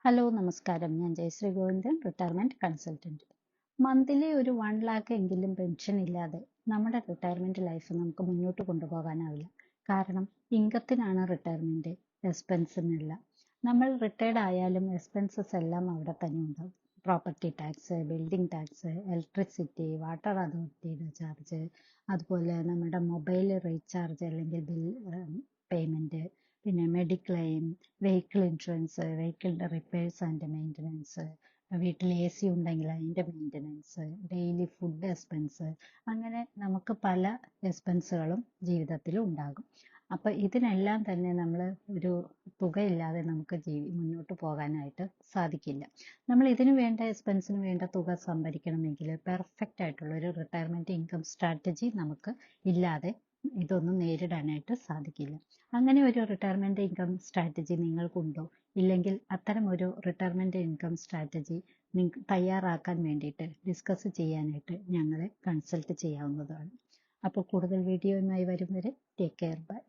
Hello നമസ്കാരം. ഞാൻ Jayashree Govindan, retirement consultant. Monthly ഒരു 1 lakh എങ്കിലും പെൻഷൻ ഇല്ലാതെ നമ്മുടെ റിട്ടയർമെന്റ് ലൈഫ് നമുക്ക് മുന്നോട്ട് കൊണ്ടുപോകാനാവില്ല. കാരണം ഇൻകത്തിനാണ് റിട്ടയർമെന്റ്, എക്സ്പെൻസിനല്ല. നമ്മൾ റിട്ടയർഡ് ആയാലും എക്സ്പെൻസസ് എല്ലാം അവിടെ തന്നെ ഉണ്ടാവും. Property tax, building tax, electricity, water അതോറിറ്റിയുടെ ചാർജ്, അതുപോലെ നമ്മുടെ മൊബൈൽ റീചാർജ് അല്ലെങ്കിൽ ബിൽ പേയ്മെന്റ്, പിന്നെ മെഡിക്ലെയിം, വെഹിക്കിൾ ഇൻഷുറൻസ്, വെഹിക്കിളിന്റെ റിപ്പയർസ് ആൻഡ് മെയിൻ്റനൻസ്, വീട്ടിൽ AC ഉണ്ടെങ്കിൽ അതിൻ്റെ മെയിൻ്റനൻസ്, ഡെയിലി ഫുഡ് എക്സ്പെൻസ്, അങ്ങനെ നമുക്ക് പല എക്സ്പെൻസുകളും ജീവിതത്തിൽ ഉണ്ടാകും. അപ്പോൾ ഇതിനെല്ലാം തന്നെ നമ്മൾ ഒരു തുകയില്ലാതെ നമുക്ക് മുന്നോട്ട് പോകാനായിട്ട് സാധിക്കില്ല. നമ്മൾ ഇതിന് വേണ്ട എക്സ്പെൻസിന് വേണ്ട തുക സംഭരിക്കണമെങ്കിൽ പെർഫെക്റ്റ് ആയിട്ടുള്ള ഒരു റിട്ടയർമെന്റ് ഇൻകം സ്ട്രാറ്റജി നമുക്ക് ഇല്ലാതെ ഇതൊന്നും നേരിടാനായിട്ട് സാധിക്കില്ല. അങ്ങനെ ഒരു റിട്ടയർമെന്റ് ഇൻകം സ്ട്രാറ്റജി നിങ്ങൾക്കുണ്ടോ? ഇല്ലെങ്കിൽ അത്തരം ഒരു റിട്ടയർമെന്റ് ഇൻകം സ്ട്രാറ്റജി തയ്യാറാക്കാൻ വേണ്ടിയിട്ട് ഡിസ്കസ് ചെയ്യാനായിട്ട് ഞങ്ങളെ കൺസൾട്ട് ചെയ്യാവുന്നതാണ്. അപ്പോൾ കൂടുതൽ വീഡിയോയുമായി വരും വരെ ടേക്ക് കെയർ. ബൈ.